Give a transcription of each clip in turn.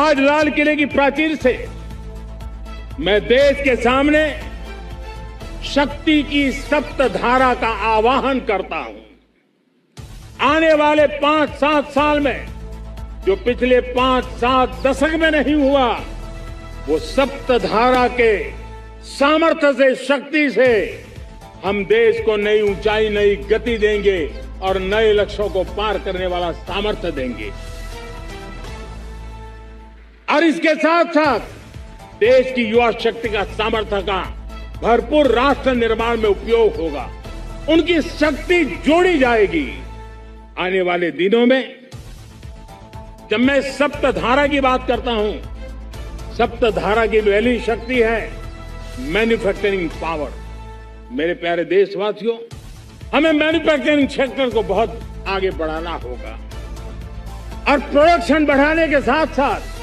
आज लाल किले की प्राचीर से मैं देश के सामने शक्ति की सप्तधारा का आवाहन करता हूं। आने वाले 5-7 साल में जो पिछले 5-7 दशक में नहीं हुआ, वो सप्तधारा के सामर्थ्य से, शक्ति से हम देश को नई ऊंचाई, नई गति देंगे और नए लक्ष्यों को पार करने वाला सामर्थ्य देंगे। और इसके साथ साथ देश की युवा शक्ति का, सामर्थ्य का भरपूर राष्ट्र निर्माण में उपयोग होगा। उनकी शक्ति जोड़ी जाएगी। आने वाले दिनों में जब मैं सप्तधारा की बात करता हूं, सप्तधारा की पहली शक्ति है मैन्युफैक्चरिंग पावर। मेरे प्यारे देशवासियों, हमें मैन्युफैक्चरिंग सेक्टर को बहुत आगे बढ़ाना होगा और प्रोडक्शन बढ़ाने के साथ साथ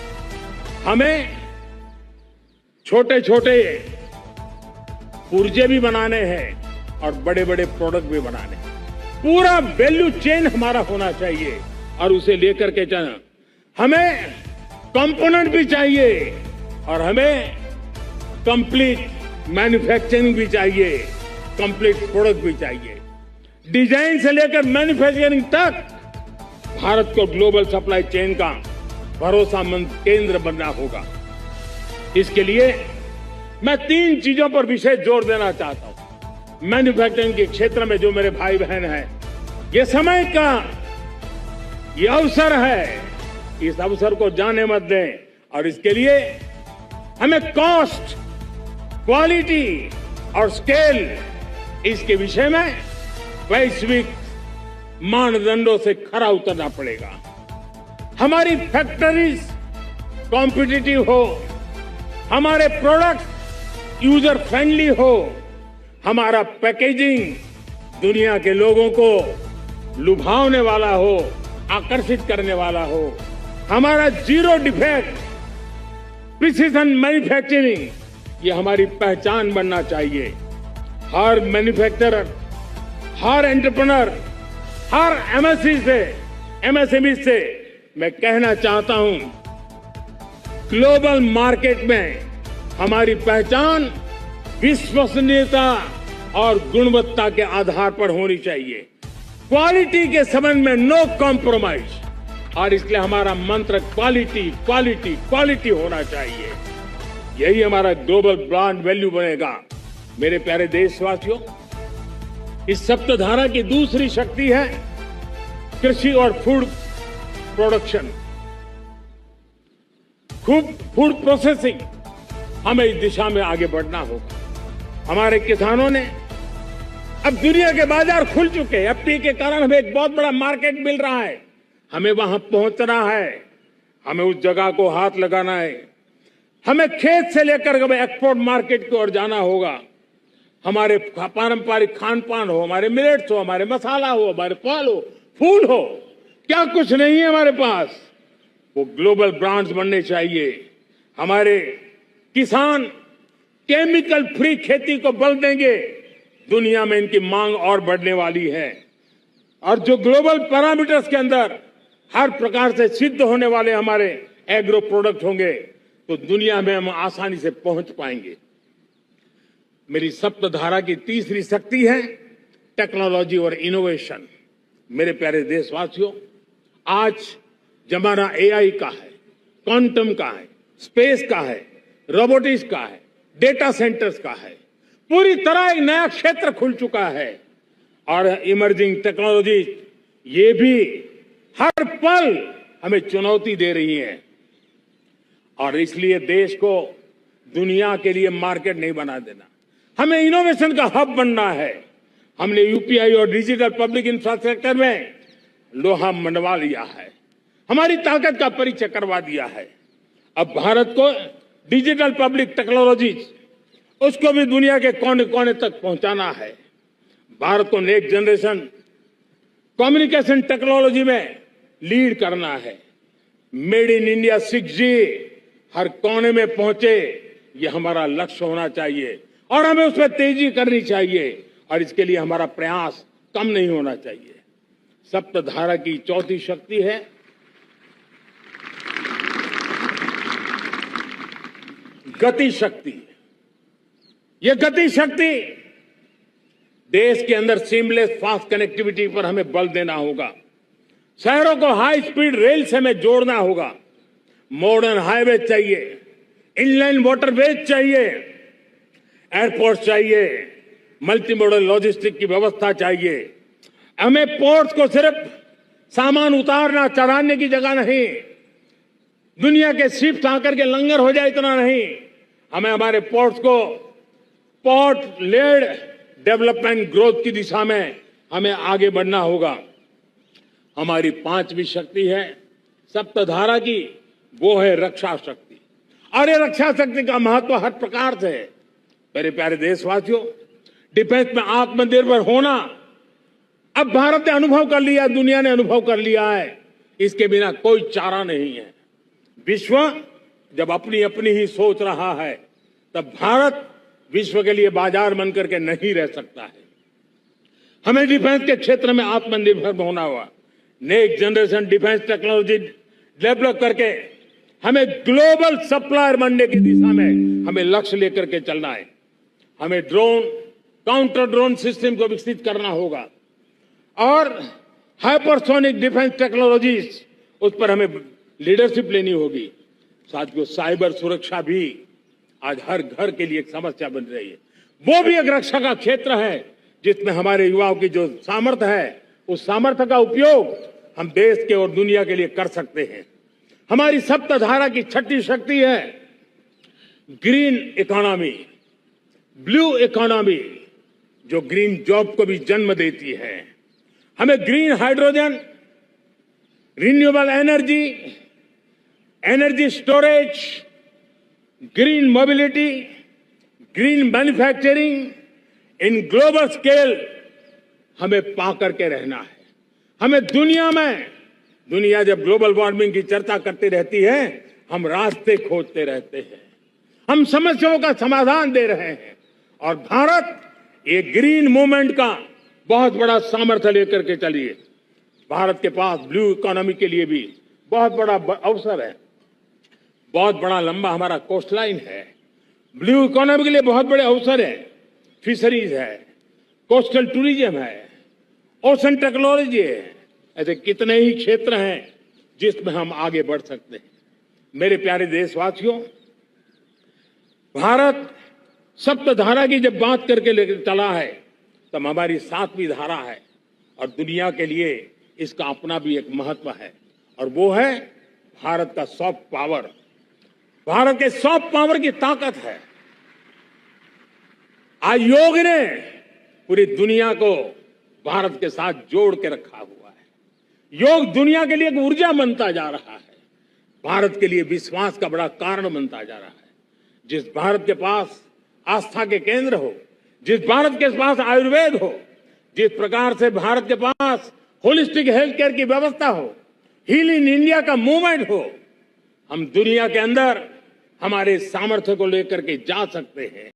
हमें छोटे छोटे पुर्जे भी बनाने हैं और बड़े बड़े प्रोडक्ट भी बनाने हैं। पूरा वैल्यू चेन हमारा होना चाहिए और उसे लेकर के चलना। हमें कंपोनेंट भी चाहिए और हमें कंप्लीट मैन्युफैक्चरिंग भी चाहिए, कंप्लीट प्रोडक्ट भी चाहिए। डिजाइन से लेकर मैन्युफैक्चरिंग तक भारत को ग्लोबल सप्लाई चेन का भरोसामंद केंद्र बनना होगा। इसके लिए मैं 3 चीजों पर विशेष जोर देना चाहता हूं। मैन्युफैक्चरिंग के क्षेत्र में जो मेरे भाई बहन हैं, ये समय का ये अवसर है, इस अवसर को जाने मत दें। और इसके लिए हमें कॉस्ट, क्वालिटी और स्केल, इसके विषय में वैश्विक मानदंडों से खरा उतरना पड़ेगा। हमारी फैक्ट्रीज कॉम्पिटिटिव हो, हमारे प्रोडक्ट यूजर फ्रेंडली हो, हमारा पैकेजिंग दुनिया के लोगों को लुभावने वाला हो, आकर्षित करने वाला हो, हमारा जीरो डिफेक्ट प्रिसीजन मैन्युफैक्चरिंग, ये हमारी पहचान बनना चाहिए। हर मैन्युफैक्चरर, हर एंटरप्रेन्योर, हर एमएसएमई से मैं कहना चाहता हूं, ग्लोबल मार्केट में हमारी पहचान विश्वसनीयता और गुणवत्ता के आधार पर होनी चाहिए। क्वालिटी के संबंध में नो कॉम्प्रोमाइज, और इसलिए हमारा मंत्र क्वालिटी, क्वालिटी, क्वालिटी होना चाहिए। यही हमारा ग्लोबल ब्रांड वैल्यू बनेगा। मेरे प्यारे देशवासियों, इस सप्तधारा की दूसरी शक्ति है कृषि और फूड प्रोडक्शन, फूड प्रोसेसिंग। हमें इस दिशा में आगे बढ़ना होगा। हमारे किसानों ने, अब दुनिया के बाजार खुल चुके हैं, एफटीए के कारण हमें एक बहुत बड़ा मार्केट मिल रहा है। हमें वहां पहुंचना है, हमें उस जगह को हाथ लगाना है। हमें खेत से लेकर एक्सपोर्ट मार्केट की ओर जाना होगा। हमारे पारंपरिक खान पान हो, हमारे मिलेट्स हो, हमारे मसाला हो, हमारे फल हो, फूल हो, क्या कुछ नहीं है हमारे पास, वो ग्लोबल ब्रांड्स बनने चाहिए। हमारे किसान केमिकल फ्री खेती को बल देंगे। दुनिया में इनकी मांग और बढ़ने वाली है और जो ग्लोबल पैरामीटर्स के अंदर हर प्रकार से सिद्ध होने वाले हमारे एग्रो प्रोडक्ट होंगे, तो दुनिया में हम आसानी से पहुंच पाएंगे। मेरी सप्तधारा की तीसरी शक्ति है टेक्नोलॉजी और इनोवेशन। मेरे प्यारे देशवासियों, आज जमाना एआई का है, क्वांटम का है, स्पेस का है, रोबोटिक्स का है, डेटा सेंटर्स का है। पूरी तरह एक नया क्षेत्र खुल चुका है और इमर्जिंग टेक्नोलॉजी ये भी हर पल हमें चुनौती दे रही है। और इसलिए देश को दुनिया के लिए मार्केट नहीं बना देना, हमें इनोवेशन का हब बनना है। हमने यूपीआई और डिजिटल पब्लिक इंफ्रास्ट्रक्चर में लोहा मनवा लिया है, हमारी ताकत का परिचय करवा दिया है। अब भारत को डिजिटल पब्लिक टेक्नोलॉजी, उसको भी दुनिया के कोने कोने तक पहुंचाना है। भारत को नेक्स्ट जनरेशन कम्युनिकेशन टेक्नोलॉजी में लीड करना है। मेड इन इंडिया 6G हर कोने में पहुंचे, ये हमारा लक्ष्य होना चाहिए और हमें उसमें तेजी करनी चाहिए और इसके लिए हमारा प्रयास कम नहीं होना चाहिए। सप्तधारा की चौथी शक्ति है गति शक्ति, ये गति शक्ति देश के अंदर सीमलेस फास्ट कनेक्टिविटी पर हमें बल देना होगा। शहरों को हाई स्पीड रेल से हमें जोड़ना होगा। मॉडर्न हाईवे चाहिए, इनलाइन वाटरवेज चाहिए, एयरपोर्ट चाहिए, मल्टी मॉडल लॉजिस्टिक की व्यवस्था चाहिए। हमें पोर्ट्स को सिर्फ सामान उतारना चढ़ाने की जगह नहीं, दुनिया के शिप्स आकर के लंगर हो जाए इतना नहीं, हमें हमारे पोर्ट्स को पोर्ट लेड डेवलपमेंट ग्रोथ की दिशा में हमें आगे बढ़ना होगा। हमारी पांचवी शक्ति है सप्तधारा की, वो है रक्षा शक्ति। और ये रक्षा शक्ति का महत्व हर प्रकार से है। मेरे प्यारे देशवासियों, डिफेंस में आत्मनिर्भर होना अब भारत ने अनुभव कर लिया, दुनिया ने अनुभव कर लिया है, इसके बिना कोई चारा नहीं है। विश्व जब अपनी अपनी ही सोच रहा है, तब भारत विश्व के लिए बाजार बन करके नहीं रह सकता है। हमें डिफेंस के क्षेत्र में आत्मनिर्भर होना होगा। Next generation defence technology develop करके हमें ग्लोबल सप्लायर बनने की दिशा में हमें लक्ष्य लेकर के चलना है। हमें ड्रोन, काउंटर ड्रोन सिस्टम को विकसित करना होगा और हाइपरसोनिक डिफेंस टेक्नोलॉजीज, उस पर हमें लीडरशिप लेनी होगी। साथियों, साइबर सुरक्षा भी आज हर घर के लिए एक समस्या बन रही है। वो भी एक रक्षा का क्षेत्र है जिसमें हमारे युवाओं की जो सामर्थ्य है, उस सामर्थ्य का उपयोग हम देश के और दुनिया के लिए कर सकते हैं। हमारी सप्तधारा की छठी शक्ति है ग्रीन इकोनॉमी, ब्लू इकोनॉमी, जो ग्रीन जॉब को भी जन्म देती है। हमें green hydrogen, renewable energy, energy storage, green mobility, green manufacturing in global scale हमें पा करके रहना है। हमें दुनिया जब ग्लोबल वार्मिंग की चर्चा करती रहती है, हम रास्ते खोजते रहते हैं, हम समस्याओं का समाधान दे रहे हैं। और भारत ये ग्रीन मूवमेंट का बहुत बड़ा सामर्थ्य लेकर के चलिए। भारत के पास ब्लू इकोनॉमी के लिए भी बहुत बड़ा अवसर है। बहुत बड़ा लंबा हमारा कोस्ट लाइन है। ब्लू इकोनॉमी के लिए बहुत बड़े अवसर है। फिशरीज है, कोस्टल टूरिज्म है, ओशन टेक्नोलॉजी है। ऐसे कितने ही क्षेत्र हैं जिसमें हम आगे बढ़ सकते हैं। मेरे प्यारे देशवासियों, भारत सप्तधारा की जब बात करके लेकर चला है, तब हमारी सातवीं धारा है और दुनिया के लिए इसका अपना भी एक महत्व है, और वो है भारत का सॉफ्ट पावर। भारत के सॉफ्ट पावर की ताकत है। आज योग ने पूरी दुनिया को भारत के साथ जोड़ के रखा हुआ है। योग दुनिया के लिए एक ऊर्जा बनता जा रहा है, भारत के लिए विश्वास का बड़ा कारण बनता जा रहा है। जिस भारत के पास आस्था के केंद्र हो, जिस भारत के पास आयुर्वेद हो, जिस प्रकार से भारत के पास होलिस्टिक हेल्थ केयर की व्यवस्था हो, हील इन इंडिया का मूवमेंट हो, हम दुनिया के अंदर हमारे सामर्थ्य को लेकर के जा सकते हैं।